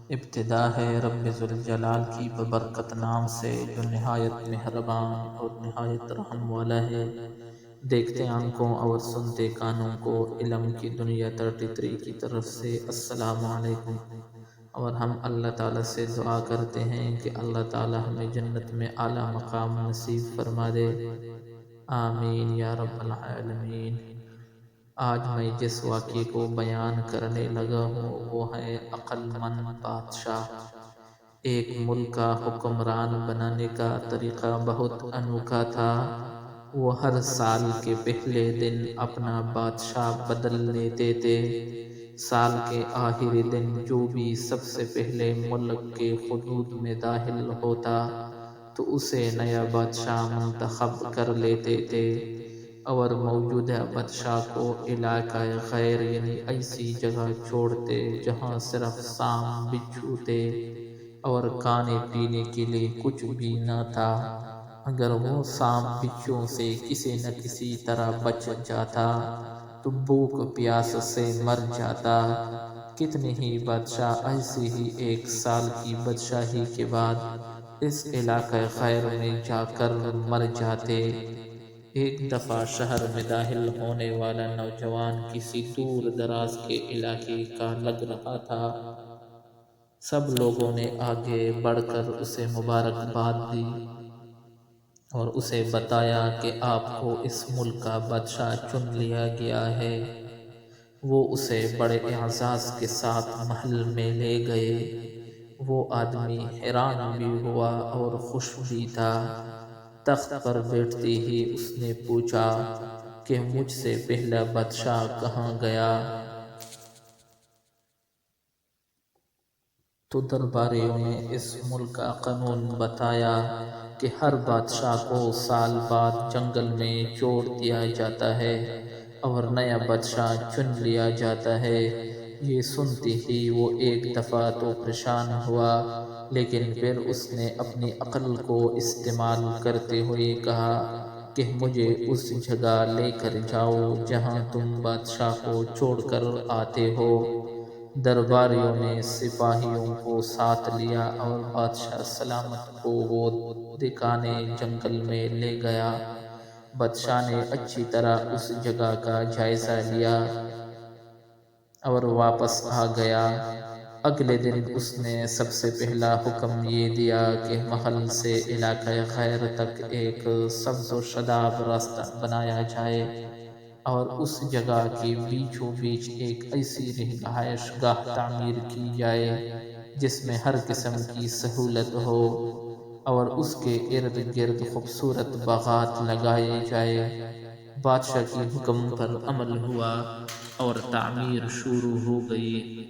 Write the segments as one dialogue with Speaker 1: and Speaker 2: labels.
Speaker 1: ابتدا ہے رب ذوالجلال کی ببرکت نام سے جو نہایت مہربان اور نہایت رحم والا ہے۔ دیکھتے آنکھوں اور سنتے کانوں کو علم کی دنیا 33 کی طرف سے السلام علیکم۔ اور ہم اللہ تعالیٰ سے دعا کرتے ہیں کہ اللہ تعالیٰ ہمیں جنت میں اعلیٰ مقام نصیب فرما دے، آمین یا رب العالمین۔ آج میں جس واقعے کو بیان کرنے لگا ہوں وہ ہے عقل مند بادشاہ۔ ایک ملک کا حکمران بنانے کا طریقہ بہت انوکھا تھا۔ وہ ہر سال کے پہلے دن اپنا بادشاہ بدل لیتے تھے۔ سال کے آخری دن جو بھی سب سے پہلے ملک کے حدود میں داخل ہوتا تو اسے نیا بادشاہ منتخب کر لیتے تھے، اور موجودہ بادشاہ کو علاقہ غیر یعنی ایسی جگہ چھوڑتے جہاں صرف سام بچھو تھے اور کھانے پینے کے لیے کچھ بھی نہ تھا۔ اگر وہ سام بچھو سے کسی نہ کسی طرح بچ جاتا تو بھوک پیاس سے مر جاتا۔ کتنے ہی بادشاہ ایسے ہی ایک سال کی بادشاہی کے بعد اس علاقہ غیر میں جا کر مر جاتے۔ ایک دفعہ شہر میں داخل ہونے والا نوجوان کسی دور دراز کے علاقے کا لگ رہا تھا۔ سب لوگوں نے آگے بڑھ کر اسے مبارکباد دی اور اسے بتایا کہ آپ کو اس ملک کا بادشاہ چن لیا گیا ہے۔ وہ اسے بڑے اعزاز کے ساتھ محل میں لے گئے۔ وہ آدمی حیران بھی ہوا اور خوش بھی تھا۔ تخت پر بیٹھتے ہی اس نے پوچھا کہ مجھ سے پہلا بادشاہ کہاں گیا؟ تو درباریوں نے اس ملک کا قانون بتایا کہ ہر بادشاہ کو سال بعد جنگل میں چھوڑ دیا جاتا ہے اور نیا بادشاہ چن لیا جاتا ہے۔ یہ سنتے ہی وہ ایک دفعہ تو پریشان ہوا، لیکن پھر اس نے اپنی عقل کو استعمال کرتے ہوئے کہا کہ مجھے اس جگہ لے کر جاؤ جہاں تم بادشاہ کو چھوڑ کر آتے ہو۔ درباریوں نے سپاہیوں کو ساتھ لیا اور بادشاہ سلامت کو وہ دکھانے جنگل میں لے گیا۔ بادشاہ نے اچھی طرح اس جگہ کا جائزہ لیا اور واپس آ گیا۔ اگلے دن اس نے سب سے پہلا حکم یہ دیا کہ محل سے علاقہ غیر تک ایک سبز و شاداب راستہ بنایا جائے اور اس جگہ کے بیچوں بیچ ایک ایسی رہائش گاہ تعمیر کی جائے جس میں ہر قسم کی سہولت ہو، اور اس کے ارد گرد خوبصورت باغات لگائے جائے۔ بادشاہ کے حکم پر عمل ہوا اور تعمیر شروع ہو گئی۔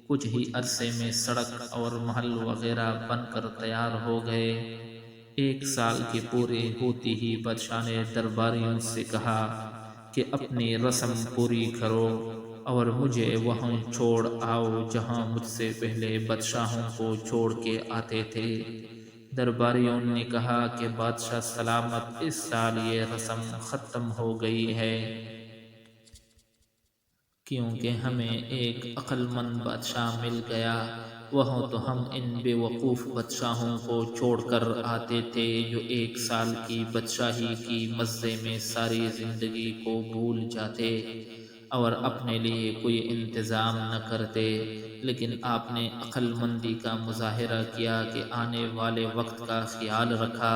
Speaker 1: کچھ ہی عرصے میں سڑک اور محل وغیرہ بن کر تیار ہو گئے۔ ایک سال کے پورے ہوتے ہی بادشاہ نے درباریوں سے کہا کہ اپنی رسم پوری کرو اور مجھے وہاں چھوڑ آؤ جہاں مجھ سے پہلے بادشاہوں کو چھوڑ کے آتے تھے۔ درباریوں نے کہا کہ بادشاہ سلامت، اس سال یہ رسم ختم ہو گئی ہے، کیونکہ ہمیں ایک عقل مند بادشاہ مل گیا۔ وہاں تو ہم ان بے وقوف بادشاہوں کو چھوڑ کر آتے تھے جو ایک سال کی بادشاہی کی مزے میں ساری زندگی کو بھول جاتے اور اپنے لیے کوئی انتظام نہ کرتے، لیکن آپ نے عقل مندی کا مظاہرہ کیا کہ آنے والے وقت کا خیال رکھا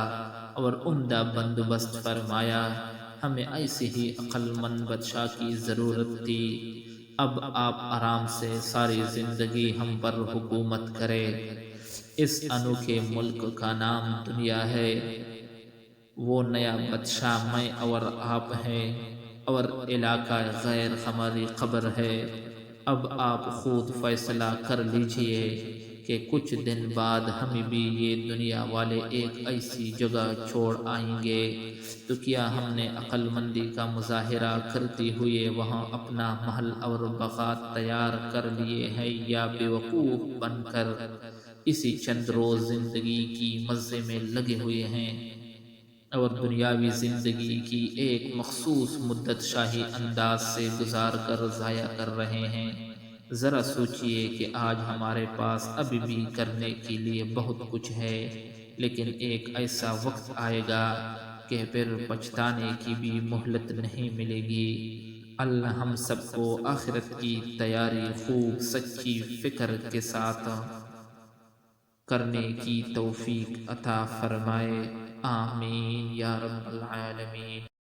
Speaker 1: اور عمدہ بندوبست فرمایا۔ ہمیں ایسے ہی عقل مند بادشاہ کی ضرورت تھی۔ اب آپ آرام سے ساری زندگی ہم پر حکومت کرے۔ اس انوکھے ملک کا نام دنیا ہے۔ وہ نیا بادشاہ میں اور آپ ہیں، اور علاقہ غیر ہماری قبر ہے۔ اب آپ خود فیصلہ کر لیجئے کہ کچھ دن بعد ہمیں بھی یہ دنیا والے ایک ایسی جگہ چھوڑ آئیں گے، تو کیا ہم نے عقل مندی کا مظاہرہ کرتے ہوئے وہاں اپنا محل اور باغات تیار کر لیے ہیں، یا بے وقوف بن کر اسی چند روز زندگی کی مزے میں لگے ہوئے ہیں اور دنیاوی زندگی کی ایک مخصوص مدت شاہی انداز سے گزار کر ضائع کر رہے ہیں؟ ذرا سوچئے کہ آج ہمارے پاس ابھی بھی کرنے کے لیے بہت کچھ ہے، لیکن ایک ایسا وقت آئے گا کہ پھر پچھتانے کی بھی مہلت نہیں ملے گی۔ اللہ ہم سب کو آخرت کی تیاری خوب سچی فکر کے ساتھ کرنے کی توفیق عطا فرمائے، آمین یا رب العالمین۔